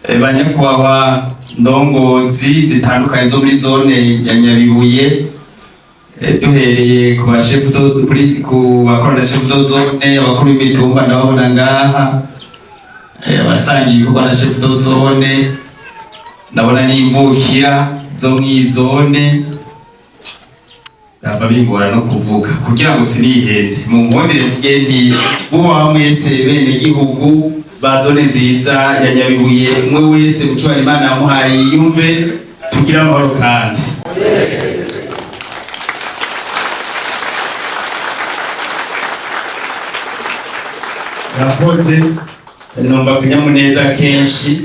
banyakubahwa ndongozi zitandukanye zo muri zone ya Nyabibuye, duhereye ku bakorana chef de zone, abakuru b'imitumba ndababona ngaha, abasangiye ibikorwa na chef de zone, ndabona n'imvukira zo mw'iyi zone, bingora no kuvuga kugira ngo sinihende mu mbondere mugende buba mwese bene gihugu ba zone nziza ya Nyabibuye, umwe wese mucwa Imana yamuhaye yumve tugira amahoro kandi rakoze nomba kunyamuneza kenshi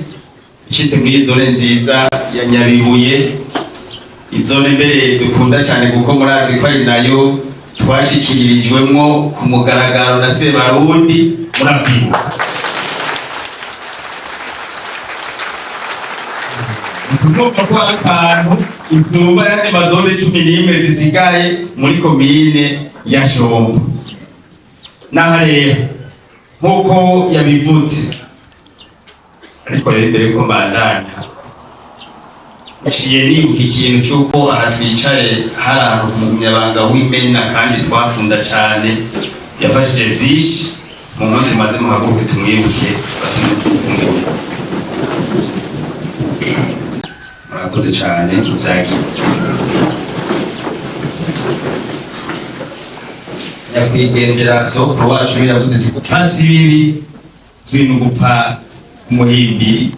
ishitse muri zone nziza ya Nyabibuye, izone mbere dukunda cyane kuko murazi ko ari nayo twashikiririjwemo ku mugaragaro na Sebarundi muravyibuka. Tugomba ko akantu isumba yandi mazone 11 zisigaye muri komine ya Shombo. Naha rero nkuko yabivutse, ariko rero mbere ko mbandanya ishiye nibuka ikintu cy'uko aha twicaye hari ahantu ku munyabanga w'imena kandi twakunda cyane, yafashije byinshi mu munsi maze muhaguruke tumwibuke murakoze cyane uzaki yakwigendera soko wacu yavuze ati gupasi bibi turi no gupfa umuhimbi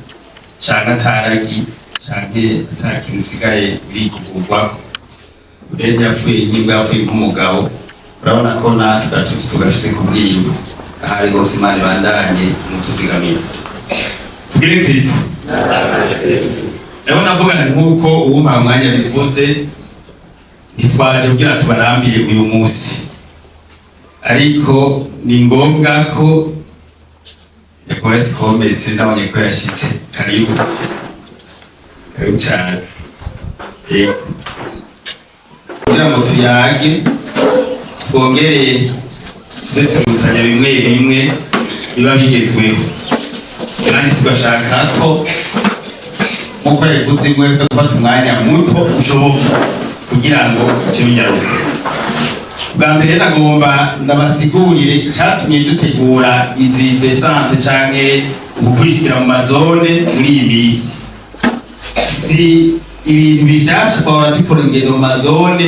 cyangwa taragi cyangwa nta kintu usigaye uri kuvugwa. Uretse yapfuye nyimba yapfuye nk'umugabo, urabona ko natwe tugafise kubwiyo ahari rwose Imana ibandanye mutuzigamira tugire Kristo. Rero navugana nk'uko uwumpa mwanya bivuze, ntitwaje kugira tubarambiye uyu munsi, ariko ni ngombwa ko yakoze kometse ndabonye ko yashitse karibu cyane kugira ngo tuyage twongere tuze turuzanya bimwe bimwe biba bigezweho, kandi tugashaka ko nkuko yavuze mwese gufata umwanya muto ushoboka kugira ngo tubinyarutse. Bwa mbere nagomba ndabasigurire icyatumye dutegura izi desante canke gukurikira mu mazone muri iyi minsi. Si ibintu bishasha twahora dukora ingendo mu mazone,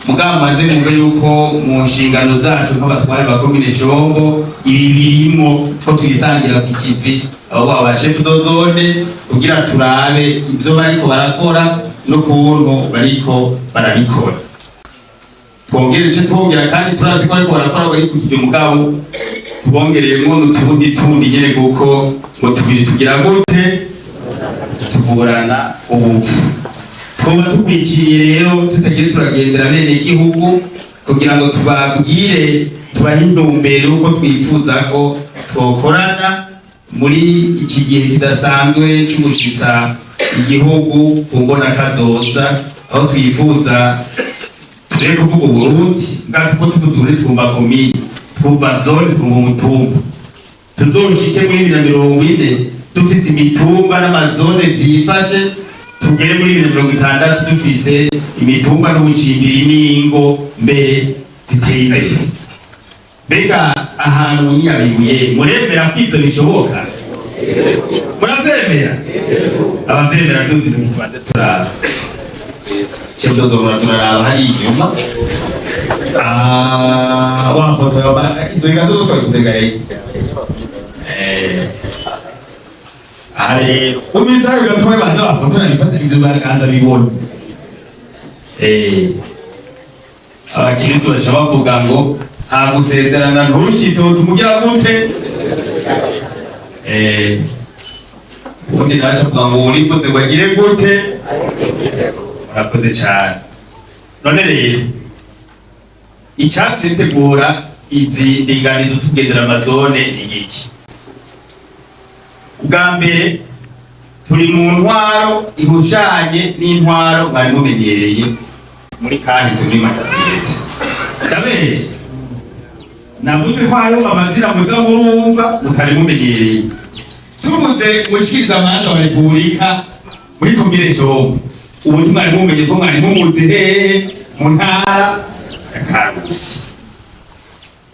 mugabo maze mvuge yuko mu nshingano zacu nk'abatware ba komine Shombo ibi birimo ko twisangira ku kivi abo ba chef de zone kugira turabe ibyo bariko barakora n'ukuntu bariko barabikora. Twongere twongera kandi turazi ko ariko barakora bari ku kivi, mugabo tubongeremo n'utundi nyene kuko ngo tubiri tugira gute tuburana ubuvu. Twumva tukurikiye rero tutagire turagendera bene igihugu kugira ngo tubabwire tubahe intumbero uko twifuza ko twokorana muri iki gihe kidasanzwe cy'umushitsa igihugu ku mbona kazoza, aho twifuza turi kuvuga Burundi ngaho ko tuzure twumva komine twumva zone twumva umutumba, tuzoshike muri 2040 dufise imitumba n'amazone vyifashe, tugere muri 2060 dufise imitumba n'ubucimbiri n'ingo mbere ziteye imbere. Bega ahantu mu Nyabibuye muremera ko ivyo bishoboka? Muravyemera? Abavyemera nduzi n'ikitwaze turaba cyo turaraba hari inyuma wa foto ivyo bigazo gusohoka kutegaye rero umiza bigatuma banza bafotora bifata ibyo baganza bibona. Abakirisu baca bavuga ngo nta gusezerana ntushitse tumugira gute. Ubundi ntacuvuga ngo urivuze ngo agire gute. Murakoze cyane. None rero icyatumye tegura izi ndinganizo tugendera amazone ni iki? Ubwa mbere turi mu ntwaro ihushanye n'intwaro bari mumenyereye muri kahise muri Mataziretse. Ndabeje navuze ko hariho amazina muza murumva mutari mumenyereye, tubuze umushikiriza amanza wa Repubulika muri komine Shombo ubu mwari mumenye ko mwari mumuzi hehe mu ntara ya Karusi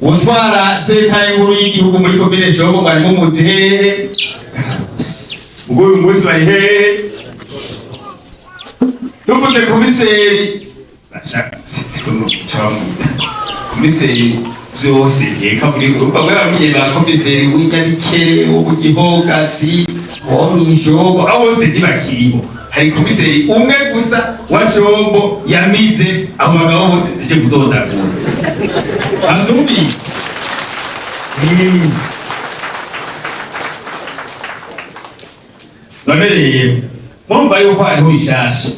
utwara sentare nkuru y'igihugu muri komine Shombo mwari mumuzi hehe Karusi ubwo uyu munsi bari hehe tubuze komiseri bashaka siko cyamwita komiseri vyose eka muri grupa mwe bamenye ba komiseri w'Inyabikere wo ku Gihogazi wo mw'Ijombo abo bose ntibakiriho hari komiseri umwe gusa wa Shombo yamize abo bagabo bose ndaje gutondagura azumbi none rero murumva yuko hariho bishasha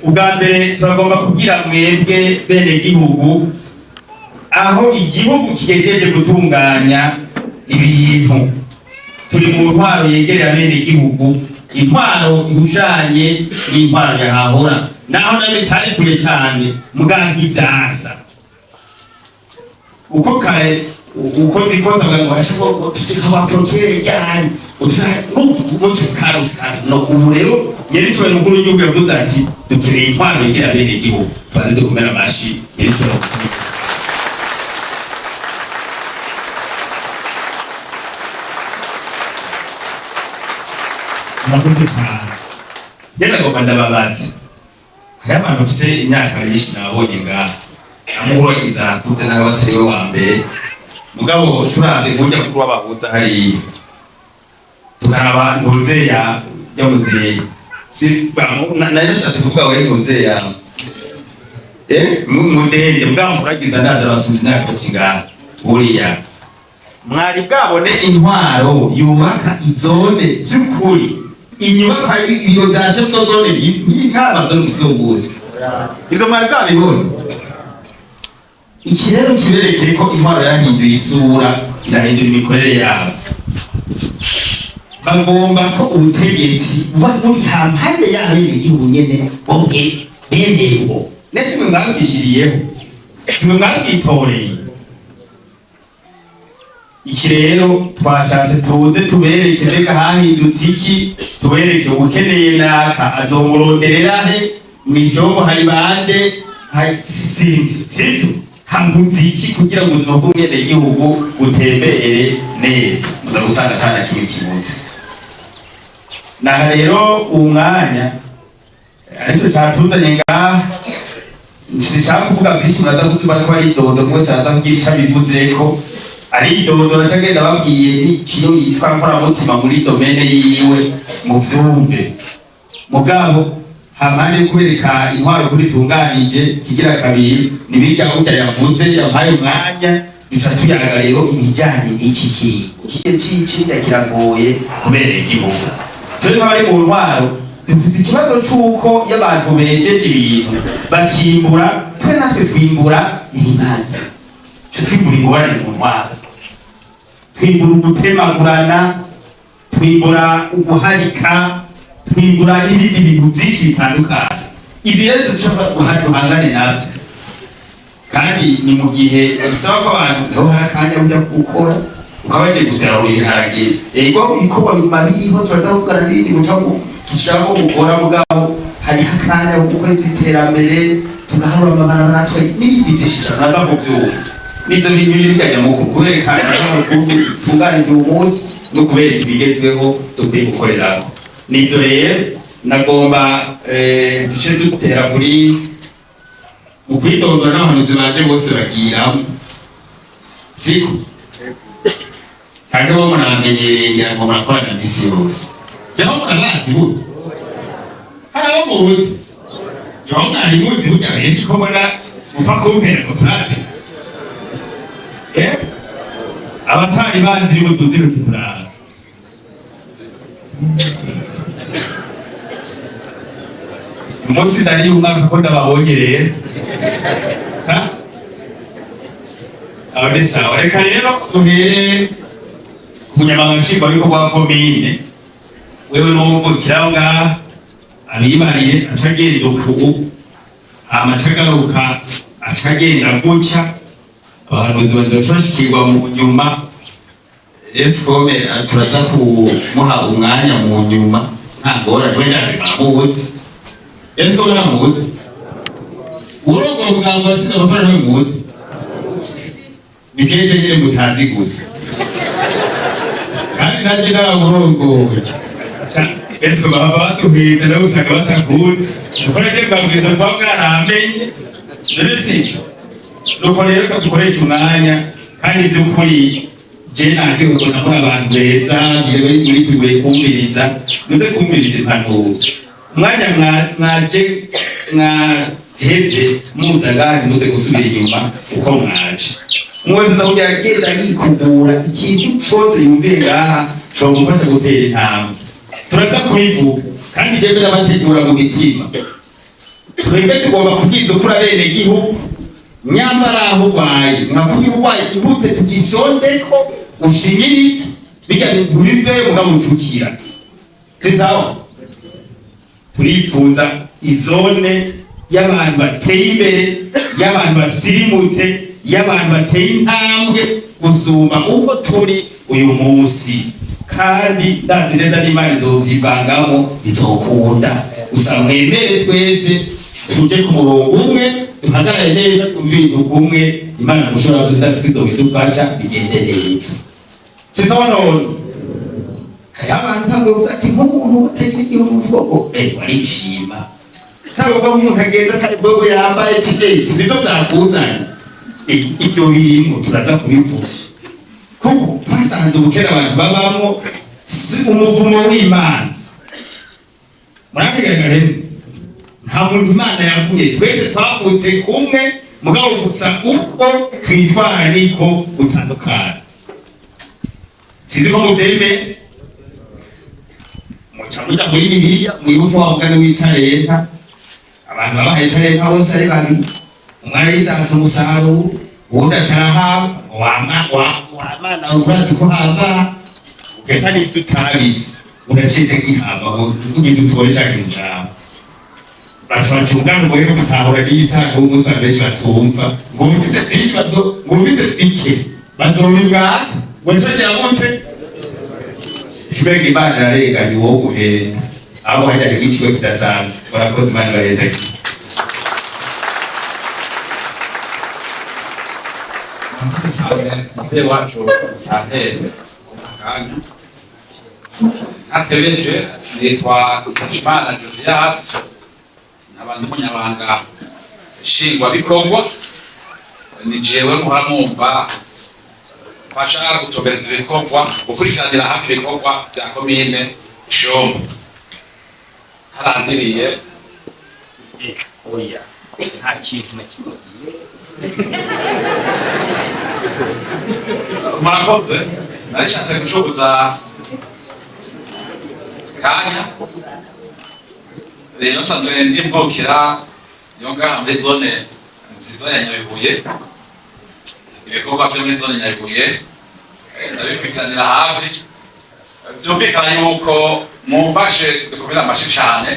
ubwa mbere turagomba kugira mwebwe bene gihugu aho igihugu kigejeje gutunganya ibintu turi mu ntwaro yegereye bene gihugu intwaro ihushanye n'intwaro yahahora naho nayo bitari kure cyane mugangi byasa uko kare uko zikoza ngo hashiko tutikaba prokere ryari umuntu karusa no ubu rero yari cyo mukuru w'igihugu yavuze ati dukeneye intwaro yegereye bene gihugu bazi dukomera amashi yari cyo makundi cyane yenda ngo bandababaze hari abantu bafite imyaka myinshi nabonye ngaha amuhorogiza arakuze naho batari we wa mbere mugabo turavye burya mukuru w'abahuza hari tukaraba ntuze ya muzeyi si nayo shatse kuvuga we ntuze ya mudende mugabo muragiza ndaza basubiza imyaka kingaha buriya mwari bwabone intwaro yubaka izone by'ukuri inyubako ibiro bya Shombo zone n'ikaba zo kuzunguza izo mwari bwabibona iki rero kiberekeye ko intwaro yahinduye isura irahindura imikorere yabo bagomba ko ubutegetsi buba buri hampande yabo y'igihugu nyene bobwe beneho nese mwe mwabishiriyeho simwe mwabyitoreye iki rero twashatse tuze tubereke reka hahindutse iki tubereke ubukeneye naka azomuronderera he mw'Ijombo hari bande sinzi sivyo hambuzi iki kugira ngo ubuzima bw'umwenegihugu butembere neza muza gusanga atana kimwe kibutse naha rero umwanya aricyo cyatuzanye ngaha nshaka kuvuga byinshi muraza kutuba ko ari idodo mwese araza kugira icyo abivuzeko ari idodo nacagenda babwiye n'ikiyo yitwa nkoramutima muri domene yiwe mu vyumve mugabo hamane kwereka intwaro kuri tunganije kigira kabiri nibijya kujya yavuze yampaye umwanya duca tuyaga rero ibijyanye n'iki kiye ciki kiragoye kubera igihugu turi bari mu ntwaro dufite ikibazo cy'uko y'abantu bejeje ibintu bakimbura twe natwe twimbura ibibanza twimbura ingorane mu ntwaro twimbura ugutemagurana twimbura uguharika twimbura n'ibindi bintu byinshi bitandukanye ibi rero duhangane nabyo kandi ni mu gihe bisaba ko abantu niho hari akanya ujya gukora ukaba wagiye gusarura ibiharage ego ibikorwa biriho turaza kuvugana n'ibindi gishaka ko gukora mugabo hariho akanya ko gukora iby'iterambere tugaharura amabarabara n'ibindi byinshi turaza kubyumva n'ibyo bintu bijyanye mu kuberekana amakuru tunganije uyu munsi no kubereka ibigezweho dukwiye gukoreraho nivyo rero nagomba duce dutera kuri mu kwitondora n'abahanuzi baje bose bagiramo siko kandi bo muramenyereye ngira ngo murakorana misi yose jaho murabazi burya hari abo mubuzi jaho mwari muzi burya benshi ko mbona mupfa kumpera ngo turazi abatari banzi rimwe tuziruke turaza umunsi ndari umwaka ko ndababonye rero sa abari sawa reka rero duhere ku munyamabanga nshingwabikorwa wa komine wewe n'umuvukiraho ngaha abibariye aca agenda uku hama aca agaruka aca agenda gutya abahanuzi bazoshashikirwa mu nyuma Escome turaza kumuha umwanya mu nyuma ntagora wenda zimamuzi Escome namuzi urongo bwangwa sina batara namuzi bikeje nyine mutanzi gusa kandi naje n'abarongo Eso baba baduhita na usanga batakuzi ukoreje bwabwiza kwa bwaramenye none sivyo nuko rero ko dukoresha umwanya kandi by'ukuri je nage ubona ko abantu beza bari muri tuguye kumviriza muze kumviriza impanuro umwanya mwaje mwahevye muzagari muze gusubira inyuma uko mwaje mwese ndabona agenda yikugura ikintu cyose yumviye ngaha cyo gufasha gutera intambwe turaza kubivuga kandi je birabategura mu mitima twebwe tugomba kubwiza kuri abene gihugu nyamara aho baye nkakuri ubaye ihute tugisondeko ushinyiritse bijya bive mugamucukira tizaho turifuza izone y'abantu bateye imbere y'abantu basirimutse y'abantu bateye intambwe gusumba uko turi uyu munsi kandi ndazi neza n'Imana izovyivangamo bizokunda gusa mwemere twese tuje ku murongo umwe duhagarare neza kumvira umwe Imana mushobora byose ndafite bizodufasha bigende neza sizo none hari abantu bavuga ati nk'umuntu batagira igihugu barishima ntabwo umuntu agenda atari bwo yambaye tibeti nivyo byakuzanye icyo birimo turaza kubivuga kuko basanze ubukera abantu babamo si umuvumo w'Imana murategeka hene nta muntu Imana yavuye twese twavutse kumwe mugabo gusa uko twitwara niko gutandukana sinzi ko mubyeme mucamuja muri Bibiliya mwibuke wa mugani w'italenta abantu babahaye italenta bose ari babiri umwana yitanze umusaruro ubundi acaraha wamana urazi ko hamba ugesa n'itutabizi uracinde nk'ihamba ngo ugende utore ca kintu cawe bashobora ubwanwa bwo rero gutahura n'isa n'umusa benshi batumva ngo mufise byinshi ngo mufise bike bazobibwaka ngo nsogera gute ishubega Imana irarenganya uwo guhenda abo hajyaga n'ikigo kidasanzwe barakoze Imana ibaheze mzee wacu Santeri umukanya natebeje nitwa Imana Josias n'abantu munyabanga shingwa bikorwa ni jewe muhamumba fasha gutobereza ibikorwa gukurikiranira hafi ibikorwa bya komine Shombo harandiriye oya nta kintu na kimwe murakoze narishatse gushoboza kanya rero nsanzwe ndimvukira yonga muri zone nziza ya Nyabibuye ibikorwa byo muri zone Nyabibuye ndabikwitanira hafi byumvikana yuko mumfashe dukomera amashi cyane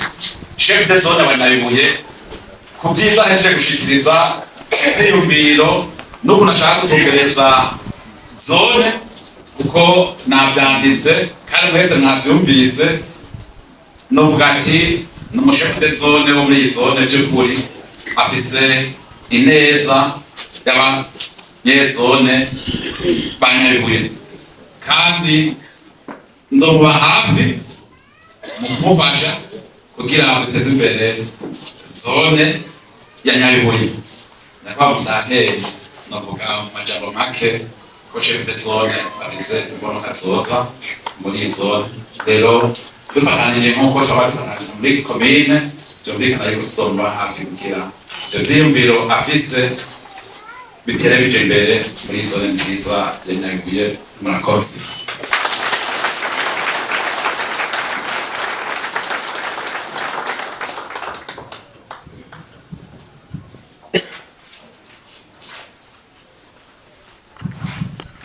chef de zone wa Nyabibuye ku byiza heje gushikiriza ibyiyumviro nuko nashaka gutumbereza zone kuko nabyanditse kandi mwese mwabyumvise novuga ati n'umushefu de zone wo muri iyi zone by'ukuri afise ineza y'abanyezone ba Nyabibuye kandi nzomuba hafi mu kumufasha kugira duteze imbere zone ya Nyabibuye nakwa Santeri novuga mu majambo make ko chef de zone afise imvono kazoza muri iyi zone rero dufatanije nk'uko twabatanije muri komine byumvikana yuko tuzomuba hafi kugira ibyo vyiyumviro afise bitere bije imbere muri iyi zone nziza ya Nyabibuye murakoze.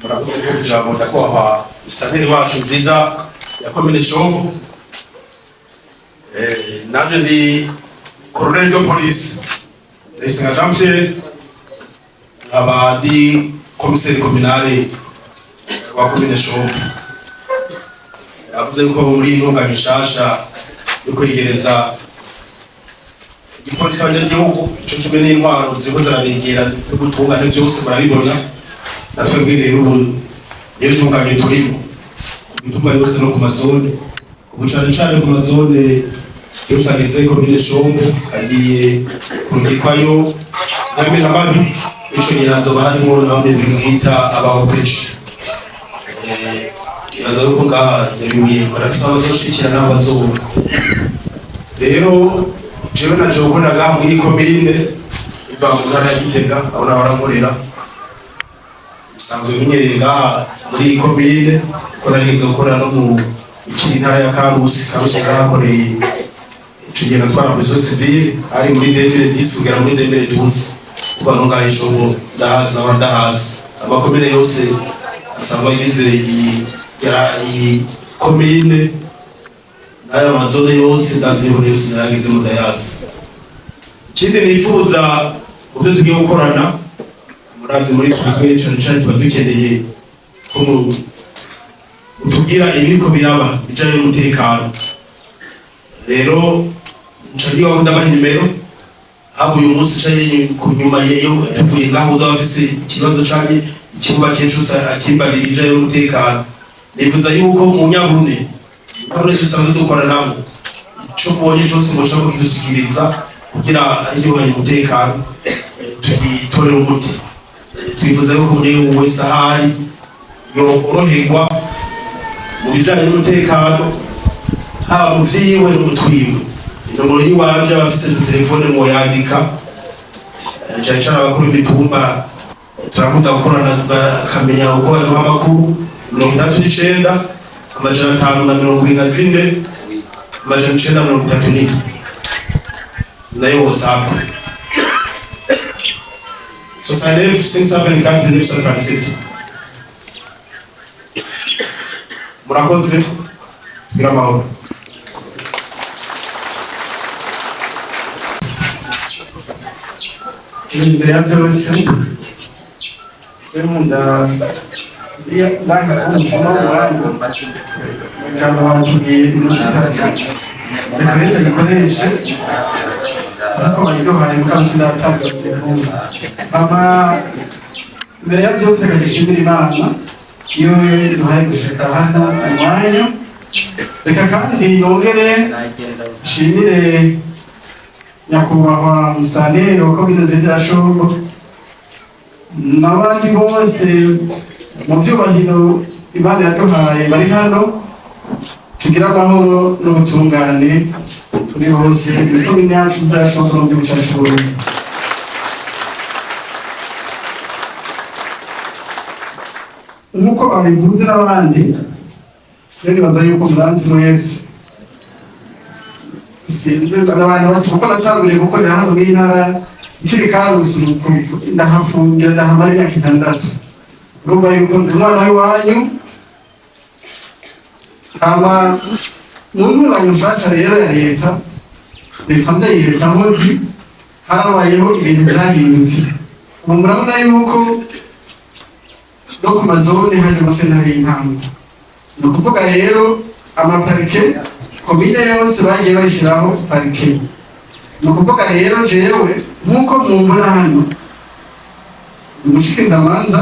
murakoze ijambo ndakwaha Santeri wacu nziza ya komine Shombo. Naje ndi Colonel de Police Ndayisenga Jean-Pierre, abandi commissaire communale wa komine Shombo yavuze ko muri intunganya nshasha yo kwegereza igipolisi abanyagihugu ico kimwe n'intwaro ziriko zirabegera no gutunganya byose murabibona natwe rero ubu iyo ntunganya turimo imitumba yose no ku mazone ubu cane ku mazone yose ageze komine Shombo agiye kurungikwayo nyamena madu ico nyanzo barimo nabone bita abahopeje yaza ko yabiye barasaba zoshikira n'abazo rero jewe na joko naga muri komine iva mu ntara ya Gitega abona baramurera isanzwe binyerera muri komine ko narize gukora no mu ntara ya Karusi bwakoreye ico gihe natwara muri civile ari muri 2010 kugera muri 2012 kuba nonga ishobo ndahazi n'abandahazi abakomine yose asanga yize iyi komine n'aya mazone yose ndazibona yose nagize mu dayazi. Ikindi nifuza ubwo tugiye gukorana murazi muri kumwe cyane tuba dukeneye ko utubwira ibiko biraba bijanye n'umutekano. Rero ncagiye bakunda bahimero abo uyu munsi cyane kunyuma yeyo tuvuye ngaho uzafise ikibazo cyane ikibuga cy'ejo akimbarira bijanye n'umutekano. Nifuza yuko mu nyabune kandi dusanzwe dukora nabo ico bonye cyose ngo cyangwa kidusikiriza kugira ariyo bari umutekano tugitorera umuti. Twifuza yuko muri wese ahari yoroherwa mu bijanye n'umutekano haba mu vyiwe n'umutwiwe. Indomoro yiwanje abafise telefone mu yandika cyane cyane abakuru b'itumba turakunda gukorana bakamenya uko baduha amakuru 39 amajana 574 amajana 934 nayo WhatsApp 69 murakoze gira mahoro. Imbere ya byose semunda ndanga kumusoma wangu cyangwa wangiye n'isati reka gikoreshe ariko bariho hari kansidatanga mama mbere ya byose kagishimira Imana iyo duhaye gushika hano umwanya reka kandi yongere shimire nyakubahwa Musitanteri wa komine ya Shombo n'abandi bose mu byubahiro Imana yaduhaye bari hano tugira amahoro n'ubutungane turi hose komine yacu za Shombo mu gihugu cyacu Burundi. Nk'uko babivuze n'abandi nibaza yuko muranzi wese sinzi abantu kuko natanguriye gukorera hano mu ntara ikiri Karusi ndahafungira ndahamara imyaka 6 urumva yuko umwana w'iwanyu ama n'umuntu wanyufasha rero ya leta ndayireta nkozi harabayeho ibintu byahindutse. Ubu murabona yuko no ku mazone haje amasenari y'intango ni ukuvuga rero amaparike komine yose bagiye bashyiraho parike. Ni ukuvuga rero jewe nk'uko mumbona hano umushikizamanza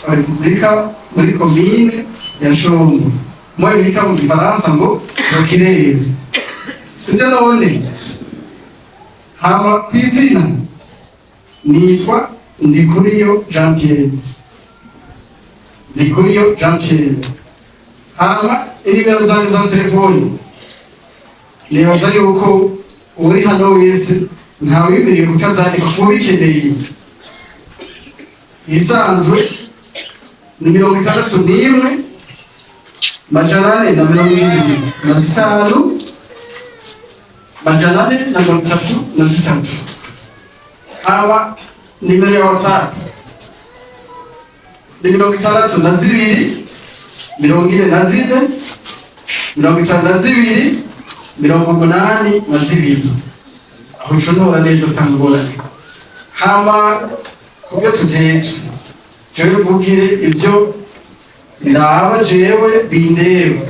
wa Repubulika muri komine ya Shombo mwe bita mu Gifaransa ngo procureur sibyo none hama kwizina nitwa Ndikuriyo Jean Pierre hama inimero zanjye za telefoni nibaza yuko uri hano wese ntawe wemerewe kutazandika kuko bikeneye isanzwe ni 61 majana 475 majana 433 aba nimero ya WhatsApp ni 62 44 52 82 aho ushobora neza tangorane hama kubyo tujeje jewe mvugire ibyo biraba jewe bindeba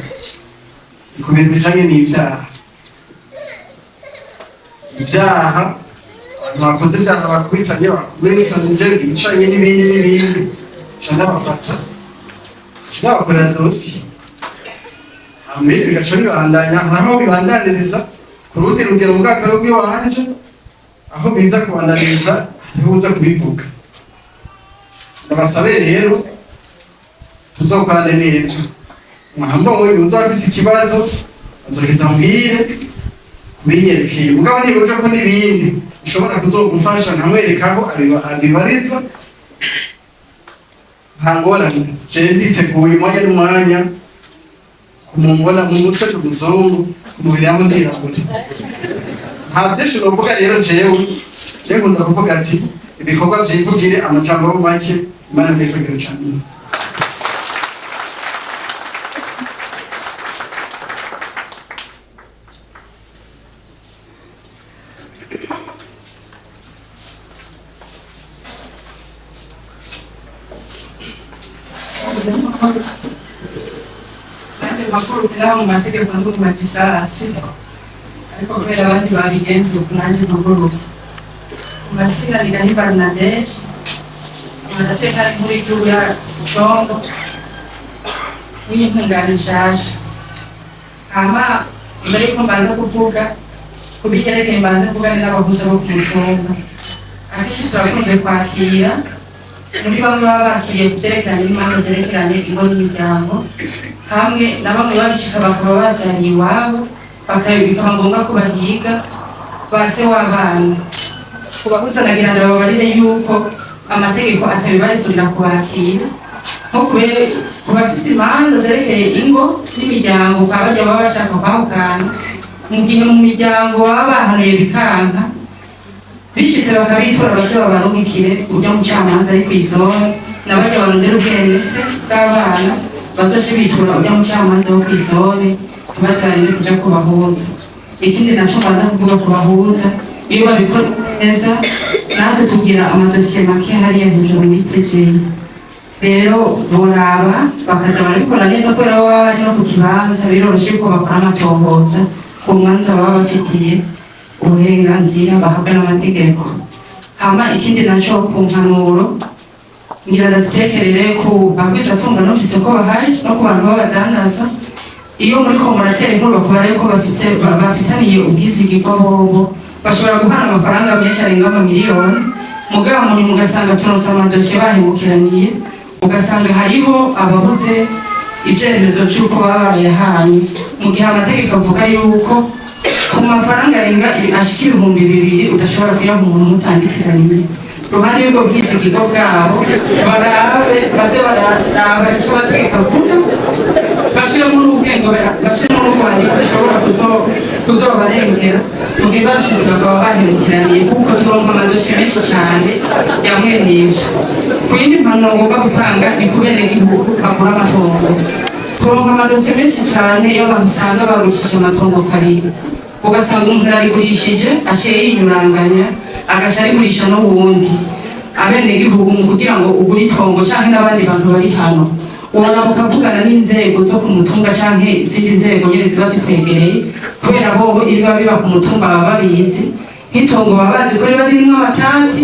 ku bintu bijanye n'ivyaha. Ibyaha abantu bakoze ibyaha bakurikiranye bakumenyeshanije ibicanye n'ibindi cyane bafata bakorera dosi hamwe bigaca bibandanya naho bibandaniriza ku rundi rugero mu bwaka bw'iwanje aho biza kubandaniriza ntibuza kubivuga. Ndabasabe rero tuzokorane neza mwambo yuza afise ikibazo azoheza mbwire binyerekeye mugabo nibuja ko n'ibindi ushobora kuzogufasha nkamwereka aho abibariza ntangorane je nditeguye umwanya n'umwanya kumumbona mu mutwe n'umuzungu umubiri aho ndirabura nta byinshi novuga rero jewe nkunda kuvuga ati ibikorwa vyivugire amajambo make Imana ndivugire cane. Makuru kila mu mategeko ngo magisarasi ariko kubera abandi babigenze kunanje makuru umasira ni Bernadette anataka muri ya Kongo n'intunganishaje kama mbere ko mbanza kuvuga kubigereke mbanza kuvuga n'abavuza bo kumutumba akishi turakunze kwakira muri bamwe babakiriye kubyerekanye n'imanza zerekeranye ingo n'imiryango hamwe na bamwe babishika bakaba bajanye iwabo bakabikaba ngombwa ko bahiga base w'abana kubahuza nagira ngo babarire yuko amategeko atabibarikira kubakira nko kubera kubafise imanza zerekeye ingo n'imiryango kwa bajya baba bashaka kwahukana mu gihe mu miryango baba bahanuye bikanka bishitse bakabitora baze babarungikire ujya mu camanza ari kw'izone nabajya barondera ubwenese bw'abana bazoce bitura ujya mu camanza wo kw'izone ntibazarinde kuja kubahuza. Ikindi naco baza kuvuga kubahuza iyo babikora neza natwe tugira amadosiye make hariya hejuru mitegeye rero boraba bakaza barabikora neza kubera baba bari no ku kibanza biroroshe ko bakora amatomboza ku mwanza baba bafitiye uburenganzira bahabwa n'amategeko. Hama ikindi naco ku mpanuro ngira ndazitekerere ku bagwiza tumba numvise ko bahari no ku bantu b'abadandaza iyo muri ko muratera inkuru bakora yuko bafitaniye ubwizigirwa bobo bashobora guhana amafaranga menshi arenga amamiliyoni mugabo muri mugasanga turonse amadosiye bahemukiraniye ugasanga hariho ababuze ivyemezo vy'uko baba barayahanye mu gihe amategeko avuga yuko ku mafaranga arenga ashika 2,000 udashobora kuyaha umuntu mutandikiraniye ruhande y'ubwo bwizigirwa bwabo barabe baze bararaba ico amategeko avuga bashiramo n'ubwenge bashiramo n'urwandiko rushobora kuzobarengera mu gihe babishize bakaba bahemukiraniye kuko turonka amadosiye menshi cyane yamwenivye ku yindi mpanuro ngomba gutanga ni kubera igihugu bakora amatongo turonka amadosiye menshi cyane iyo bahusanga bagurishije amatongo kabiri ugasanga umuntu arigurishije aciye yinyuranganya agaca arigurisha n'ubundi abenegihugu mu kugira ngo ugure itongo canke n'abandi bantu bari hano ubona mukavugana n'inzego zo ku mutumba canke izindi nzego nyene ziba zikwegereye kubera bobo ibiba biba ku mutumba baba babizi nk'itongo baba bazi ko riba ririmwo amatati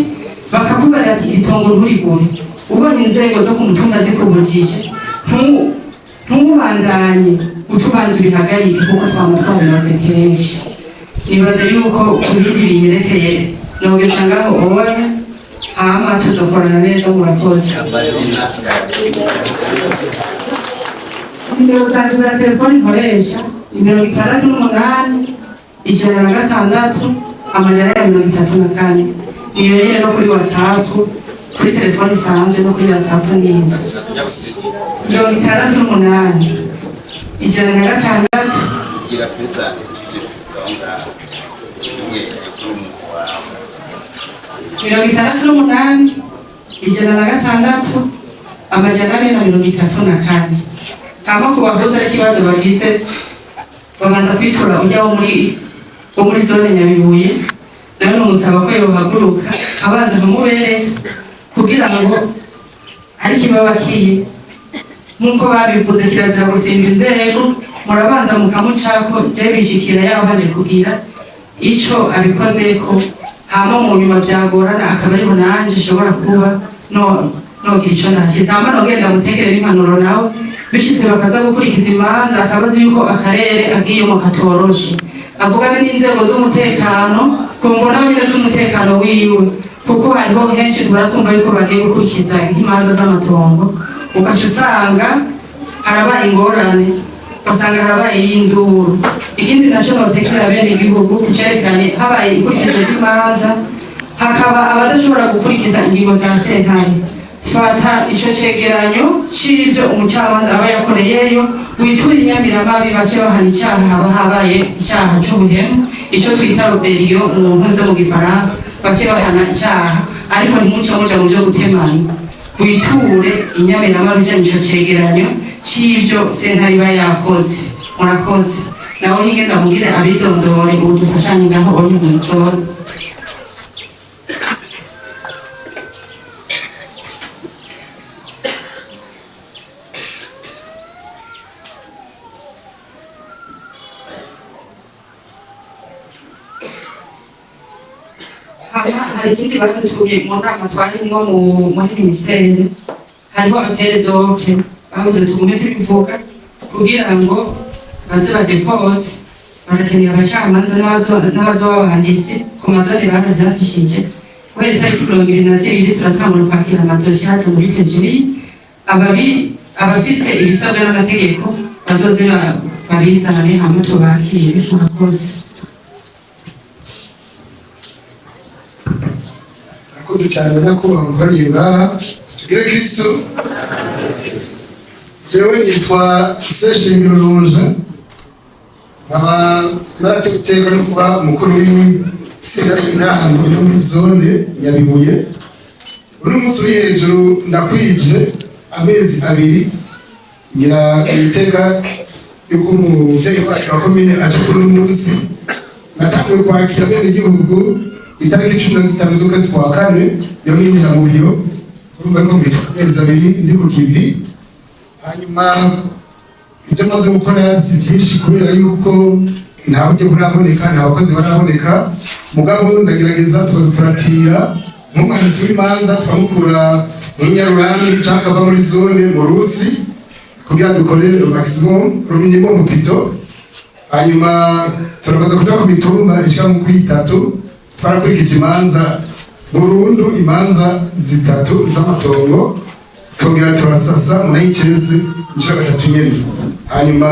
bakakubwira ati itongo nturigure ubonye inzego zo ku mutumba zikubujije ntubandanye ucubanza ubihagarike kuko twama twabimaze kenshi nibaze yuko kubindi binyerekeye nogeca ngaho ubonye hama tuzokorana neza murakoze. Nimero zanje za telefoni nkoresha 68 106 34 niyo nyene no kuri WhatsApp kuri telefoni isanzwe no kuri WhatsApp n'inzu 68 106 68 106 434 kama kubahuza ikibazo bagize babanza kwitura ujya wo muri zone Nyabibuye nawe umusaba ko yohaguruka abanza kumubere kugira ngo ari kibabakiye nk'uko babivuze kirazira gusimba inzego, murabanza mukamucako je bishikira yabaje kugira ico abikozeko, hama mu nyuma vyagorana akaba ariho nanje nshobora kuba nogira ico nashyize, hama nogenda mutekerera impanuro nawe bishize bakaza gukurikiza imanza, akabazi yuko akarere agiyemo katoroshe, avugana n'inzego z'umutekano kumva n'abanyene z'umutekano wiwe, kuko hariho henshi turatumva yuko bagiye gukurikiza imanza z'amatongo, ugaca usanga harabaye ingorane, ugasanga harabaye y'induru. Ikindi naco notekerera bene igihugu cerekanye habaye ikurikizo ry'imanza, hakaba abadashobora gukurikiza ingingo za sentare, fata ico cegeranyo c'ivyo umucamanza aba yakoreyeyo, witura inyamiramabi bace bahana icaha, haba habaye icaha c'ubuhemu, ico twita roberiyo mu mpuze mu gifaransa, bace bahana icaha, ariko ntimuce muja mu vyo gutemanya, witure inyamiramabi ijanye ico cegeranyo c'ivyo sentare iba yakoze. Murakoze. Naho hingenda mugire abidondore ubu dufashanye ngaho uri mu nzoro. Hari ikindi badutuye mu nama twarimwo muri minisiteri, hariho apere d'offre bavuze tugume tubivuga kugira ngo baze badepoze, barakenera abacamanza n'abazoba banditsi ku mazone baraje bafishije, guhera itariki 22 turatangura kwakira amadosiye hano muri Fegiri, abafise ibisabwa n'amategeko bazoze babizane hamwe tubakire. Murakoze. Murakoze cyane nyakubahwa mukariye ngaha, tugire Kristo. Jewe nitwa Seshingiro Ruje, nkaba narategeka no kuba mukuru w'isera y'intango yo muri zone Nyabibuye. Uno munsi uri hejuru ndakwije amezi 2 ngira iteka yuko umuvyeyi wacu wa komine aje kuri uno munsi, natanguye kwakira bene igihugu itariki 15 z'ukwezi kwa kane yo ninjira mu biro, urumva ko amezi 2 ndi ku kivi. Hanyuma ibyo maze gukora si byinshi kubera yuko nta buryo buraboneka, nta bakozi baraboneka, mugabo ndagerageza tukaza turatira nk'umwanditsi w'imanza twamukura nk'inyarurambi canke ava muri zone mu Rusi kugira dukore maximum minimum pito. Hanyuma turabaza kuja ku mitumba ishika mu 3 twarakurikije imanza burundu, imanza 3 z'amatongo tongera turasasa munayikeze inshaka 3 nyene. Hanyuma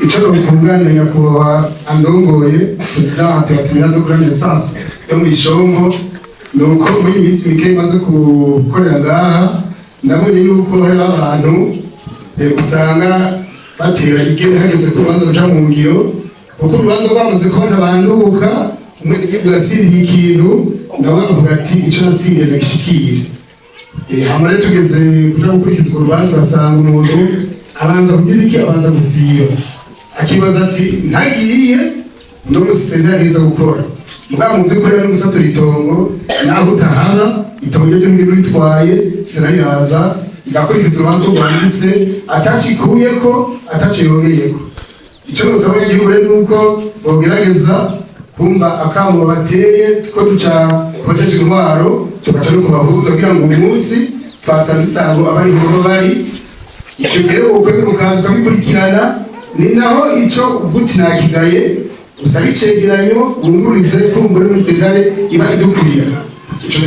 ico nokunganira nyakubahwa andongoye president wa de grande distance yo mu Ishongo, nuko muri misi mike maze gukorera ngaha ndabonye yuko hari abantu usanga batera igere hageze ku rubanza ruja mu ngiro, kuko urubanza rwamaze kubona banduka umwe n'igihugu yatsindiye ikintu nawe avuga ati ico natsindiye ndagishikire. Hama rero tugeze kuja gukurikizwa urubanza basanga umuntu abanza kugira iki, abanza gusiba, akibaza ati ntagiye no musenda neza gukora, mugabo muzi ko rero n'umusatura itongo naho utahaba itongo ryo ngiro ritwaye sirariyaza igakurikiza urubanza rwanditse atacikuyeko ataciyongeyeko. Ico nosaba igihugu rero nuko bogerageza kumva akamo bateye ko duca projeje intwaro tugaca no kubahuza kugira ngo uyu munsi twatanze isango abari mu bari icyo gihe ukwemera ukaza ukabikurikirana, ni naho ico uguti nakigaye usaba icegeranyo wungurize kumbure muri sentare iba idukurira. Ico